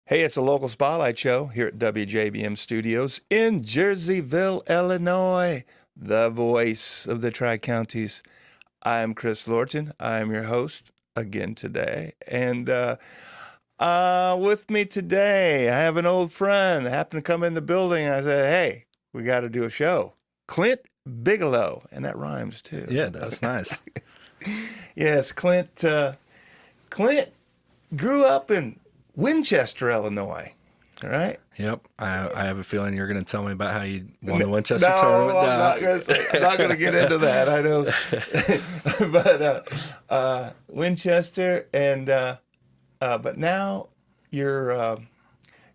Hey, it's a local spotlight show here at WJBM Studios in Jerseyville, Illinois, the voice of the Tri-Counties. I'm Chris Lorton. I'm your host again today. And with me today, I have an old friend that happened to come in the building. I said, hey, we got to do a show. Clint Bigelow. And that rhymes too. Yeah, that's nice. Yes, Clint. Clint grew up in Winchester, Illinois. All right. Yep. I have a feeling you're going to tell me about how you won the Winchester No, tournament. I'm not going to get into that. I know. But Winchester, and but now you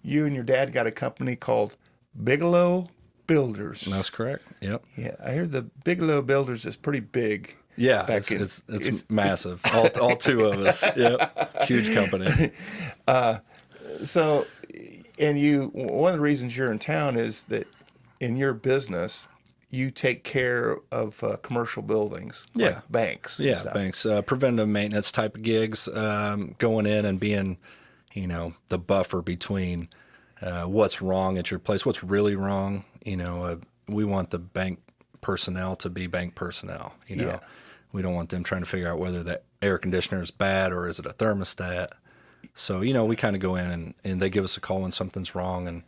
and your dad got a company called Bigelow Builders. That's correct. Yep. Yeah, I hear the Bigelow Builders is pretty big. Yeah, it's massive. All two of us. Yep. Huge company. So, one of the reasons you're in town is that in your business, you take care of commercial buildings, like banks. Yeah, stuff. banks. Preventive maintenance type of gigs, going in and being, the buffer between what's wrong at your place, what's really wrong. We want the bank personnel to be bank personnel. Yeah. We don't want them trying to figure out whether the air conditioner is bad or is it a thermostat. So, we kind of go in and they give us a call when something's wrong and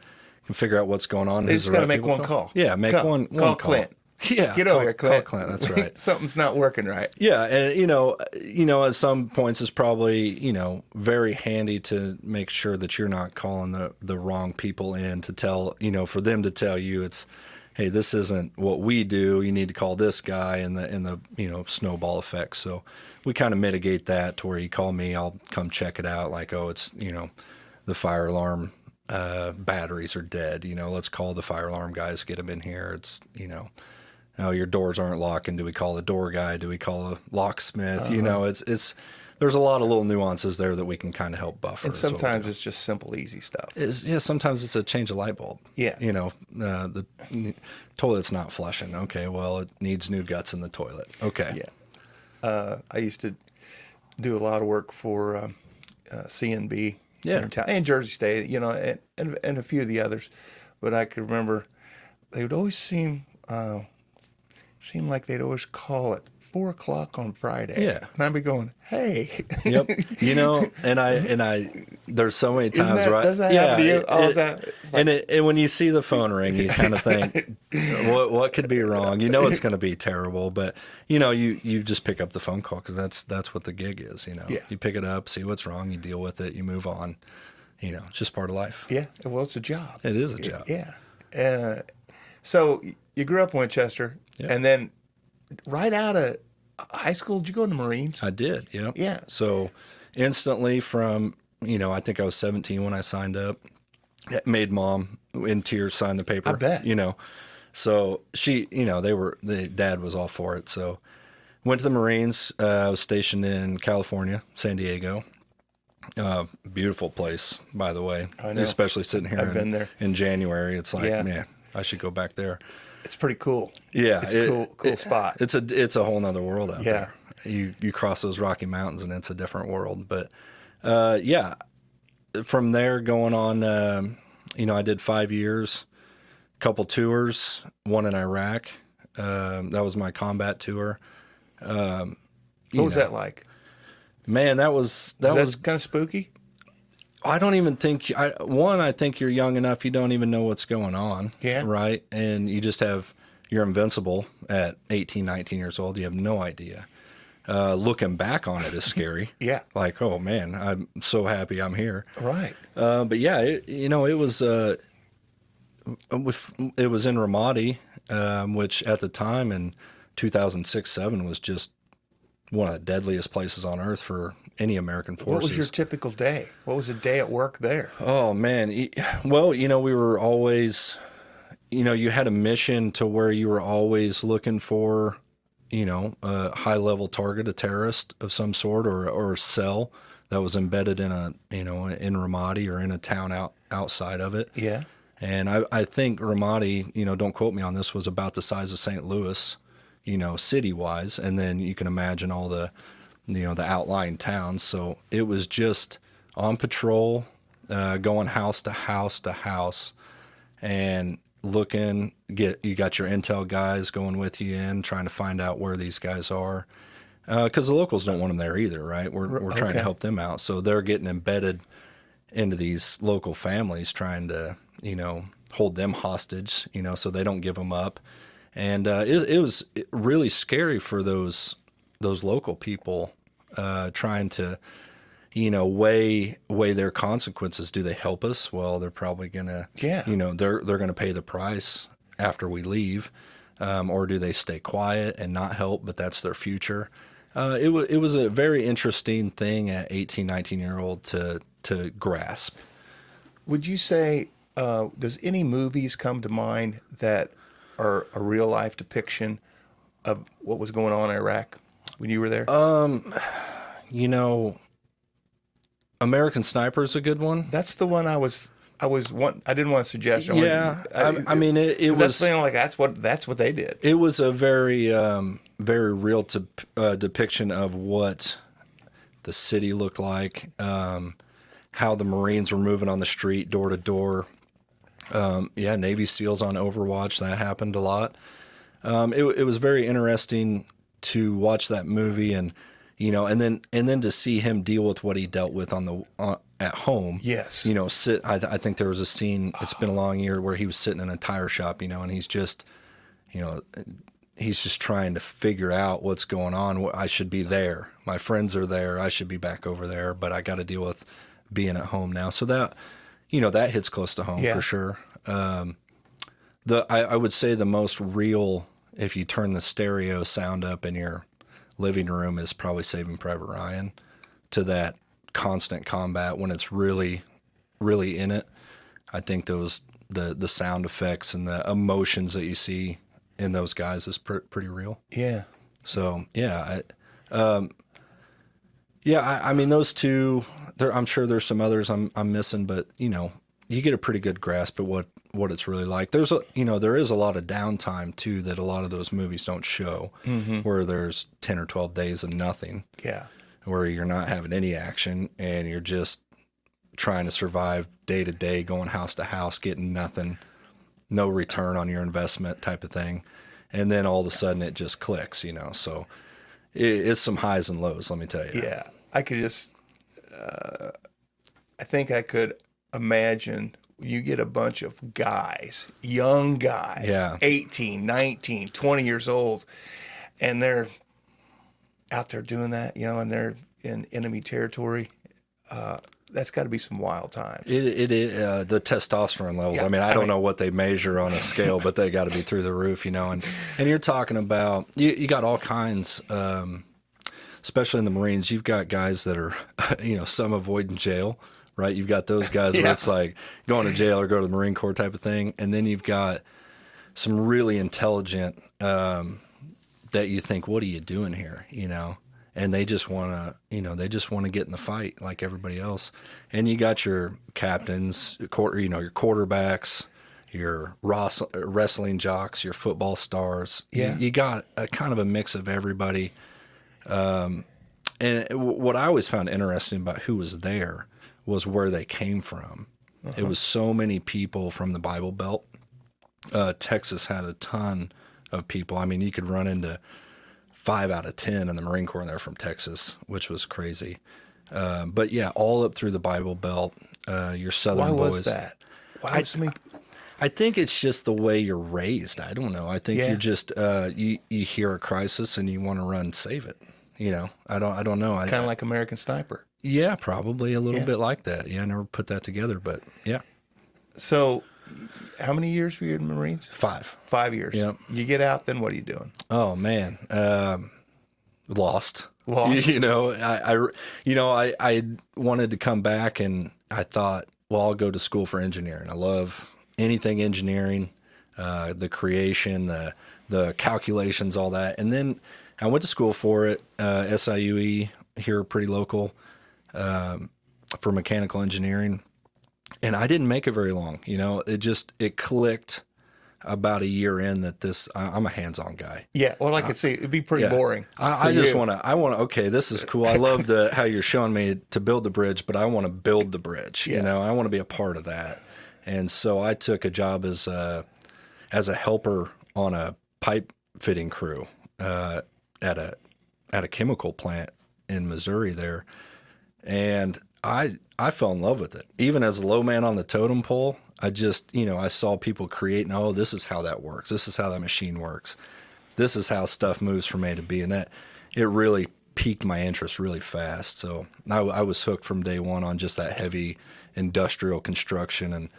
can figure out what's going on. They just got to make one call. Yeah, make one call. Call. Clint. Yeah, get over here, Clint. Call Clint. That's right. Something's not working right. Yeah, and at some points it's probably very handy to make sure that you're not calling the wrong people in to tell for them to tell you it's, hey, this isn't what we do. You need to call this guy, and the snowball effect. So we kind of mitigate that to where you call me, I'll come check it out. Like, oh, it's the fire alarm batteries are dead. Let's call the fire alarm guys, get them in here. It's oh, your doors aren't locking. Do we call the door guy? Do we call a locksmith? It's there's a lot of little nuances there that we can kind of help buffer. And sometimes it's just simple, easy stuff. Sometimes it's a change of light bulb. Yeah. The toilet's not flushing. Okay, well, it needs new guts in the toilet. Okay. Yeah. I used to do a lot of work for CNB here in town, and Jersey State, and a few of the others. But I could remember they would always seem like they'd always call at 4 o'clock on Friday. Yeah. And I'd be going, hey. Yep. And I there's so many times, right? Does that happen to you all the time? Like, and when you see the phone ring, you kind of think, what could be wrong? It's going to be terrible, but you just pick up the phone call because that's what the gig is. Yeah. You pick it up, see what's wrong, you deal with it, you move on. It's just part of life. Yeah. Well, it's a job. It is a job. Yeah. So you grew up in Winchester, and then right out of high school, did you go in the Marines? I did, yeah. Yeah. So instantly from, I think I was 17 when I signed up, made mom in tears sign the paper. I bet. So she, the dad was all for it. So went to the Marines. I was stationed in California, San Diego. Beautiful place, by the way. I know. Especially sitting here I've been there. In January. It's like, man, I should go back there. It's pretty cool. Yeah, it's a cool spot. It's a whole nother world out there. You cross those Rocky Mountains and it's a different world. But from there going on, I did 5 years, couple tours, one in Iraq. That was my combat tour. What was that like? Man, that was kind of spooky. I don't even think I think you're young enough you don't even know what's going on. Yeah. Right? And you're invincible at 18, 19 years old. You have no idea. Looking back on it is scary. Yeah. Like, oh man, I'm so happy I'm here. Right. But yeah, it was in Ramadi, which at the time in 2006-07 was just one of the deadliest places on earth for any American forces. What was your typical day? What was a day at work there? Oh, man. Well, we were always, you had a mission to where you were always looking for, a high-level target, a terrorist of some sort, or a cell that was embedded in in Ramadi or in a town outside of it. Yeah. And I think Ramadi, don't quote me on this, was about the size of St. Louis, city-wise. And then you can imagine all the outlying towns. So it was just on patrol, going house to house to house and looking, you got your intel guys going with you in, trying to find out where these guys are. Because the locals don't want them there either, right? We're trying to help them out. So they're getting embedded into these local families, trying to, hold them hostage, so they don't give them up. And it was really scary for those local people trying to, weigh their consequences. Do they help us? Well, they're probably gonna, they're gonna pay the price after we leave, or do they stay quiet and not help? But that's their future. It was a very interesting thing at 18, 19-year-old to grasp. Would you say, does any movies come to mind that are a real life depiction of what was going on in Iraq when you were there? American Sniper is a good one. That's the one I didn't want to suggest. It was that's the thing, like that's what they did. It was a very very real depiction of what the city looked like, how the Marines were moving on the street door to door. Navy SEALs on Overwatch, that happened a lot. It was very interesting to watch that movie and then to see him deal with what he dealt with at home. Yes. I think there was a scene, it's been a long year, where he was sitting in a tire shop, and he's just, he's just trying to figure out what's going on. I should be there. My friends are there. I should be back over there, but I got to deal with being at home now. So that, that hits close to home for sure. I would say the most real, if you turn the stereo sound up in your living room, is probably Saving Private Ryan, to that constant combat when it's really, really in it. I think the sound effects and the emotions that you see in those guys is pretty real. Yeah. So I mean those two. I'm sure there's some others I'm missing, but you get a pretty good grasp of what it's really like. There is a lot of downtime too that a lot of those movies don't show, where there's 10 or 12 days of nothing. Yeah. Where you're not having any action and you're just trying to survive day to day, going house to house, getting nothing, no return on your investment type of thing. And then all of a sudden it just clicks, so it's some highs and lows, let me tell you. Yeah. I could just, I think I could imagine you get a bunch of guys, young guys, 18, 19, 20 years old, and they're out there doing that, and they're in enemy territory. That's got to be some wild times. The testosterone levels. Yeah, I don't know what they measure on a scale, but they got to be through the roof, and you're talking about, you got all kinds, especially in the Marines, you've got guys that are, some avoiding jail, right? You've got those guys where it's like going to jail or go to the Marine Corps type of thing. And then you've got some really intelligent, that you think, what are you doing here? And they just want to, get in the fight like everybody else. And you got your captains, your quarterbacks, your wrestling jocks, your football stars. Yeah. You got a kind of a mix of everybody. And what I always found interesting about who was there was where they came from. It was so many people from the Bible Belt. Texas had a ton of people. You could run into 5 out of 10 in the Marine Corps, and they're from Texas, which was crazy. But yeah, all up through the Bible Belt, your Southern boys. Why was that? I think it's just the way you're raised. I don't know. I think you're just, you hear a crisis and you want to run save it. I don't know. Kind of like American Sniper. Yeah, probably a little bit like that. Yeah, I never put that together, but yeah. So how many years were you in the Marines? 5. 5 years. Yeah. You get out, then what are you doing? Oh man, lost. I wanted to come back, and I thought, well, I'll go to school for engineering. I love anything engineering, the creation, the calculations, all that. And then I went to school for it, SIUE here, pretty local, for mechanical engineering. And I didn't make it very long. It clicked about a year in that I'm a hands-on guy. Yeah. Well, I could see it'd be pretty boring. I just want to, okay, this is cool. I love how you're showing me to build the bridge, but I want to build the bridge. Yeah. You know, I want to be a part of that. And so I took a job as a helper on a pipe fitting crew at a chemical plant in Missouri there. And I fell in love with it. Even as a low man on the totem pole, I just, I saw people creating, oh, this is how that works. This is how that machine works. This is how stuff moves from A to B. And it really piqued my interest really fast. So I was hooked from day one on just that heavy industrial construction. And,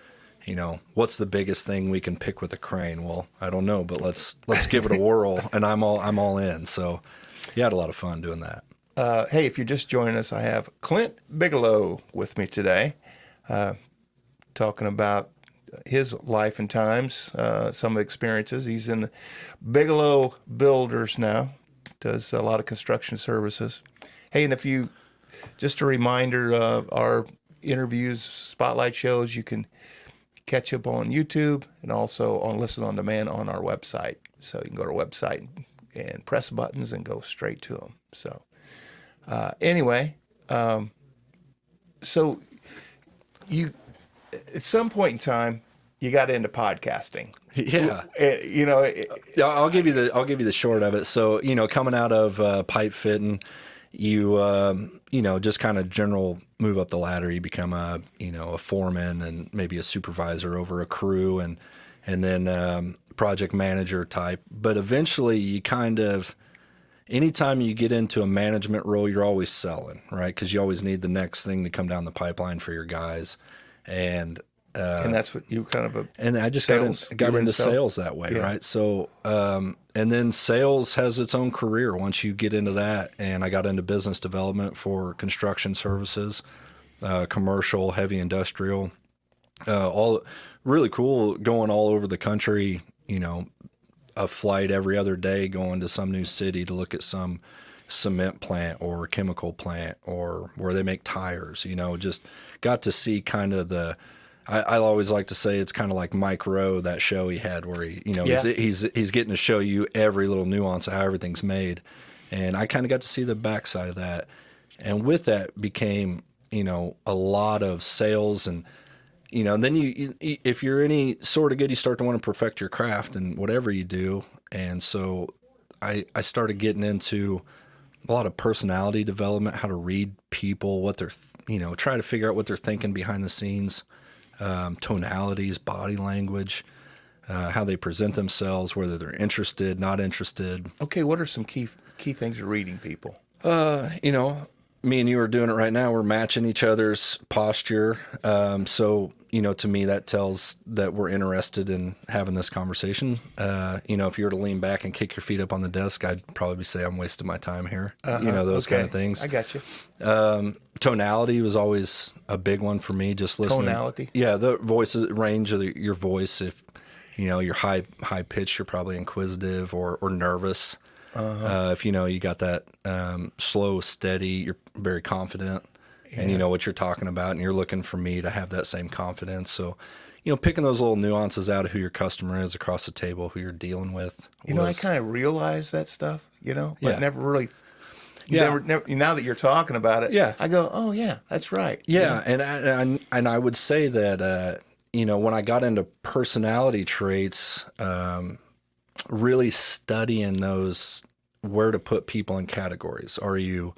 what's the biggest thing we can pick with a crane? Well, I don't know, but let's give it a whirl. And I'm all in. So yeah, I had a lot of fun doing that. Hey, if you're just joining us, I have Clint Bigelow with me today, talking about his life and times, some experiences. He's in the Bigelow Builders now, does a lot of construction services. Hey, and just a reminder, our interviews, spotlight shows, you can catch up on YouTube and also listen on demand on our website. So you can go to our website and press buttons and go straight to them. So anyway, so you, at some point in time, you got into podcasting. Yeah. I'll give you the short of it. So, coming out of pipe fitting, you just kind of general move up the ladder. You become a foreman and maybe a supervisor over a crew and then project manager type. But eventually you kind of, anytime you get into a management role, you're always selling, right? Because you always need the next thing to come down the pipeline for your guys. And that's what you kind of and I just got into sales that way, right? So and then sales has its own career once you get into that. And I got into business development for construction services, commercial, heavy industrial, all really cool, going all over the country. A flight every other day, going to some new city to look at some cement plant or chemical plant or where they make tires. Just got to see kind of I always like to say it's kind of like Mike Rowe, that show he had where he's getting to show you every little nuance of how everything's made. And I kind of got to see the backside of that. And with that became, a lot of sales and, then if you're any sort of good, you start to want to perfect your craft and whatever you do. And so I started getting into a lot of personality development, how to read people, what they're, try to figure out what they're thinking behind the scenes. Tonalities, body language, how they present themselves, whether they're interested, not interested. Okay, what are some key things of reading people? Me and you are doing it right now. We're matching each other's posture. So, to me, that tells that we're interested in having this conversation. If you were to lean back and kick your feet up on the desk, I'd probably say I'm wasting my time here. Those kind of things. I got you. Tonality was always a big one for me, just listening. Tonality? Yeah, the range of your voice. If, you're high pitched, you're probably inquisitive or nervous. If you got that slow, steady, you're very confident and you know what you're talking about and you're looking for me to have that same confidence. So, picking those little nuances out of who your customer is across the table, who you're dealing with. I kind of realized that stuff, but never really... Yeah. Never, now that you're talking about it, yeah. I go, oh yeah, that's right. Yeah, and I would say that when I got into personality traits, really studying those, where to put people in categories. Are you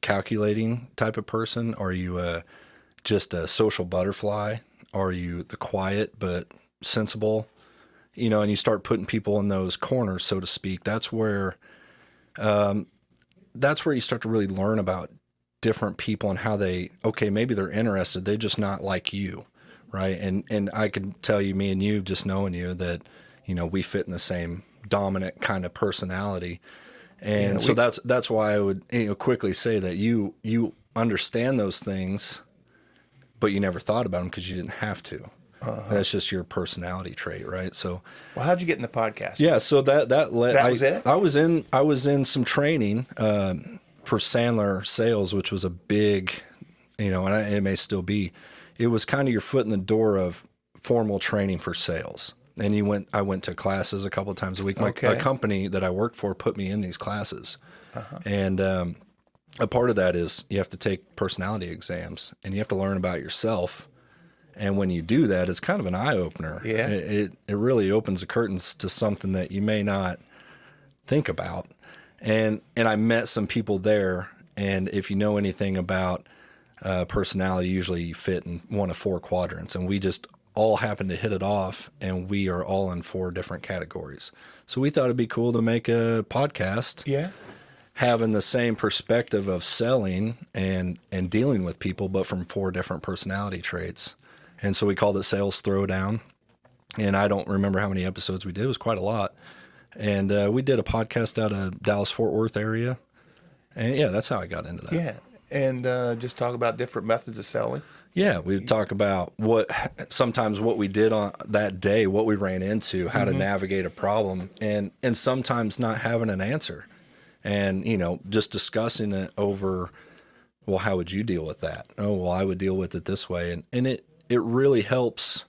calculating type of person? Are you just a social butterfly? Are you the quiet but sensible? And you start putting people in those corners, so to speak. That's where you start to really learn about different people and how maybe they're interested. They're just not like you, right? And I could tell you, me and you, just knowing you, that, we fit in the same dominant kind of personality. And so that's why I would quickly say that you understand those things, but you never thought about them because you didn't have to. That's just your personality trait, right? So, well, how'd you get in the podcast? Yeah, so that led. That was it. I was in some training for Sandler Sales, which was a big, and it may still be. It was kind of your foot in the door of formal training for sales. And I went to classes a couple of times a week. A company that I worked for put me in these classes. And a part of that is you have to take personality exams and you have to learn about yourself. And when you do that, it's kind of an eye-opener. Yeah. It really opens the curtains to something that you may not think about. And I met some people there, and if you know anything about personality, usually you fit in one of 4 quadrants, and we just all happen to hit it off, and we are all in 4 different categories. So we thought it'd be cool to make a podcast. Yeah. Having the same perspective of selling and dealing with people, but from 4 different personality traits. And so we called it Sales Throwdown. And I don't remember how many episodes we did. It was quite a lot. And we did a podcast out of Dallas-Fort Worth area. And yeah, that's how I got into that. Yeah. And just talk about different methods of selling. Yeah, we talk about sometimes what we did on that day, what we ran into, how to navigate a problem, and sometimes not having an answer. And, just discussing it over, well, how would you deal with that? Oh, well, I would deal with it this way. And it really helps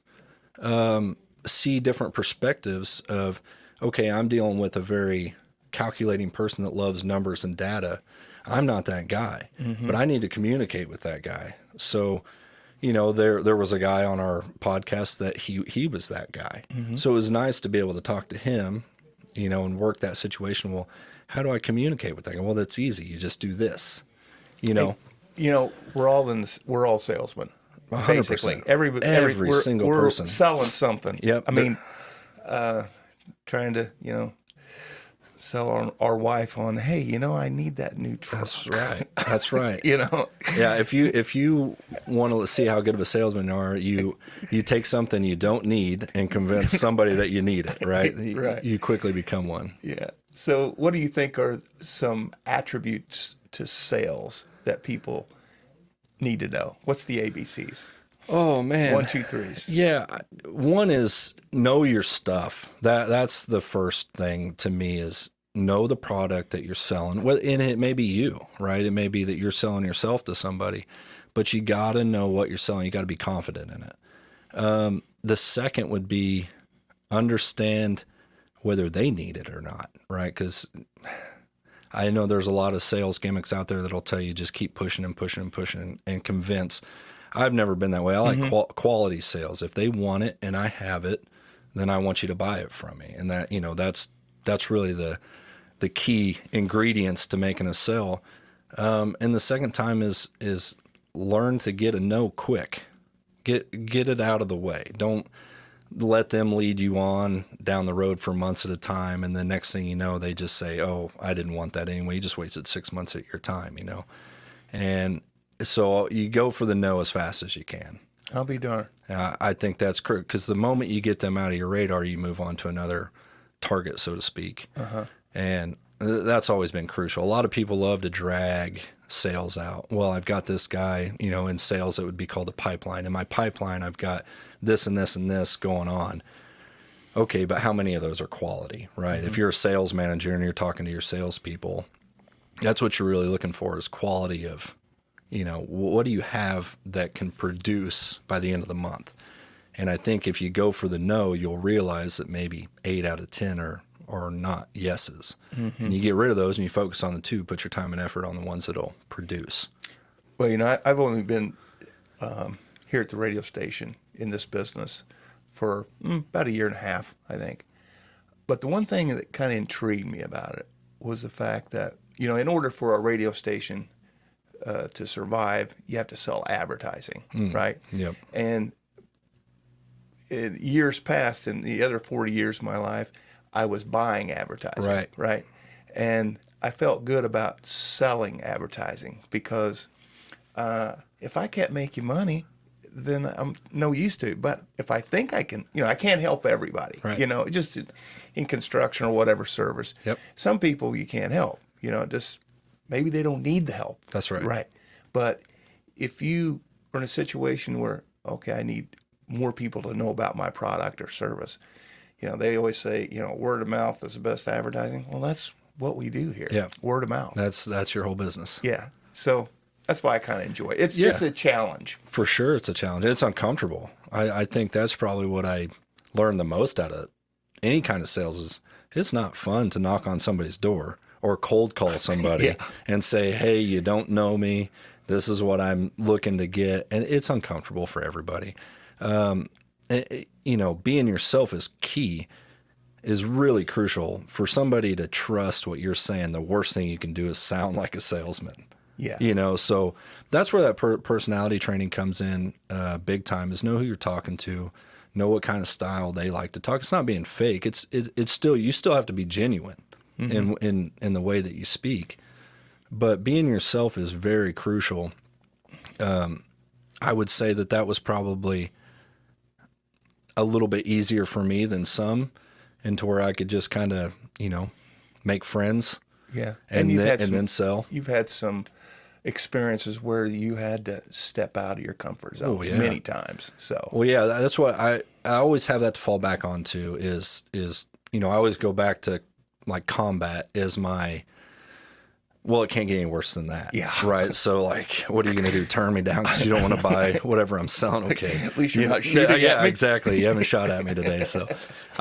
see different perspectives of, okay, I'm dealing with a very calculating person that loves numbers and data. I'm not that guy, but I need to communicate with that guy. So, there was a guy on our podcast that he was that guy. So it was nice to be able to talk to him, and work that situation. Well, how do I communicate with that guy? Well, that's easy. You just do this, Hey, we're all salesmen. 100%. Basically, every single person selling something. Yep. I mean, trying to, sell our wife on, hey, I need that new truck. That's right. Yeah. If you want to see how good of a salesman you are, you take something you don't need and convince somebody that you need it. Right. Right. You quickly become one. Yeah. So, what do you think are some attributes to sales that people need to know? What's the ABCs? Oh man, 1, 2, 3s. Yeah, one is know your stuff. That's the first thing to me is know the product that you're selling. Well, and it may be you, right? It may be that you're selling yourself to somebody, but you got to know what you're selling. You got to be confident in it. The second would be understand whether they need it or not, right? Because I know there's a lot of sales gimmicks out there that'll tell you just keep pushing and pushing and pushing and convince. I've never been that way. I like quality sales. If they want it and I have it, then I want you to buy it from me. And that, that's really the key ingredients to making a sale. And the second time is learn to get a no quick. Get it out of the way. Don't let them lead you on down the road for months at a time. And the next thing you know, they just say, oh, I didn't want that anyway. You just wasted 6 months of your time, And so you go for the no as fast as you can. I'll be darned. I think that's correct because the moment you get them out of your radar, you move on to another target, so to speak. And that's always been crucial. A lot of people love to drag sales out. Well, I've got this guy, in sales, it would be called a pipeline. In my pipeline, I've got this and this and this going on. Okay, but how many of those are quality, right? If you're a sales manager and you're talking to your salespeople, that's what you're really looking for is quality of, what do you have that can produce by the end of the month? And I think if you go for the no, you'll realize that maybe 8 out of 10 are not yeses. And you get rid of those and you focus on the 2, put your time and effort on the ones that'll produce. Well, I've only been here at the radio station in this business for about 1.5 years, I think. But the one thing that kind of intrigued me about it was the fact that, in order for a radio station to survive, you have to sell advertising, right? Yep. And in years past, in the other 40 years of my life, I was buying advertising, right? And I felt good about selling advertising because if I can't make you money, then I'm no use to. But if I think I can, I can't help everybody, just in construction or whatever service. Yep. Some people you can't help, just maybe they don't need the help. That's right. Right. But if you are in a situation where, okay, I need more people to know about my product or service, they always say, word of mouth is the best advertising. Well, that's what we do here. Yeah. Word of mouth. That's your whole business. Yeah. So that's why I kind of enjoy it. It's a challenge. For sure, it's a challenge. It's uncomfortable. I think that's probably what I learned the most out of any kind of sales is it's not fun to knock on somebody's door or cold call somebody Yeah. and say, hey, you don't know me. This is what I'm looking to get. And it's uncomfortable for everybody. Being yourself is key, is really crucial for somebody to trust what you're saying. The worst thing you can do is sound like a salesman. Yeah. So that's where that personality training comes in big time, is know who you're talking to, know what kind of style they like to talk. It's not being fake. It's still, you still have to be genuine in the way that you speak, but being yourself is very crucial. I would say that was probably a little bit easier for me than some, and to where I could just kind of, make friends. Yeah. And then sell. You've had some experiences where you had to step out of your comfort zone many times. So, well, yeah, that's what I always have that to fall back onto is, I always go back to like combat as my, well, it can't get any worse than that. Yeah. Right. So like, what are you going to do? Turn me down because you don't want to buy whatever I'm selling? Okay. At least you're not shooting at Yeah, me. exactly. You haven't shot at me today. So,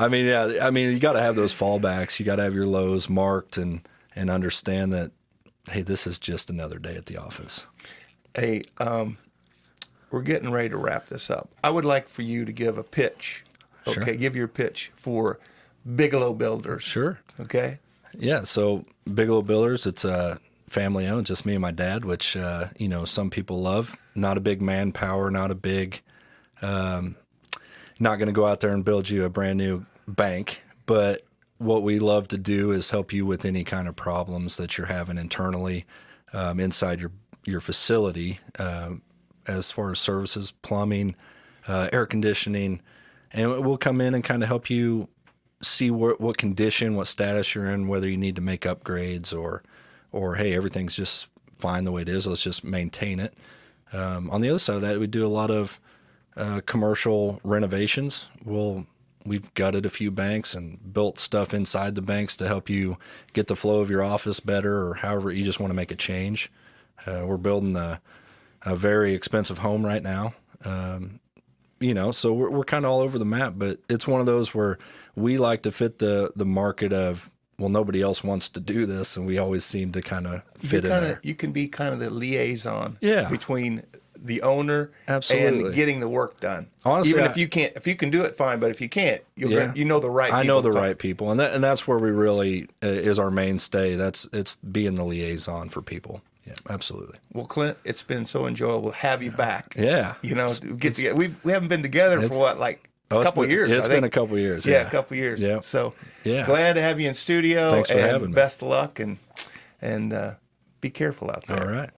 you got to have those fallbacks. You got to have your lows marked and understand that, hey, this is just another day at the office. Hey, we're getting ready to wrap this up. I would like for you to give a pitch. Okay. Sure. Give your pitch for Bigelow Builders. Sure. Okay. Yeah, so Bigelow Builders, it's family owned, just me and my dad, which some people love. Not a big manpower, not a big, not going to go out there and build you a brand new bank, but what we love to do is help you with any kind of problems that you're having internally inside your facility, as far as services, plumbing, air conditioning, and we'll come in and kind of help you see what condition, what status you're in, whether you need to make upgrades or hey, everything's just fine the way it is. Let's just maintain it. On the other side of that, we do a lot of commercial renovations. We've gutted a few banks and built stuff inside the banks to help you get the flow of your office better, or however you just want to make a change. We're building a very expensive home right now. So we're kind of all over the map, but it's one of those where we like to fit the market of, well, nobody else wants to do this, and we always seem to kind of fit in there. You can be kind of the liaison Yeah. between the owner Absolutely. and getting the work done. Honestly, even if you can do it, fine. But if you can't, you know the right. I people know the to talk. right people, and that's where we really is our mainstay. It's being the liaison for people. Yeah, absolutely. Well, Clint, it's been so enjoyable to have you back. Yeah. Get together. We haven't been together for what, like a couple of years? It's I think. been a couple of years. Yeah, a couple of years. Yeah. So Yeah. glad to have you in studio. Thanks for and having me. best of luck and be careful out there. All right.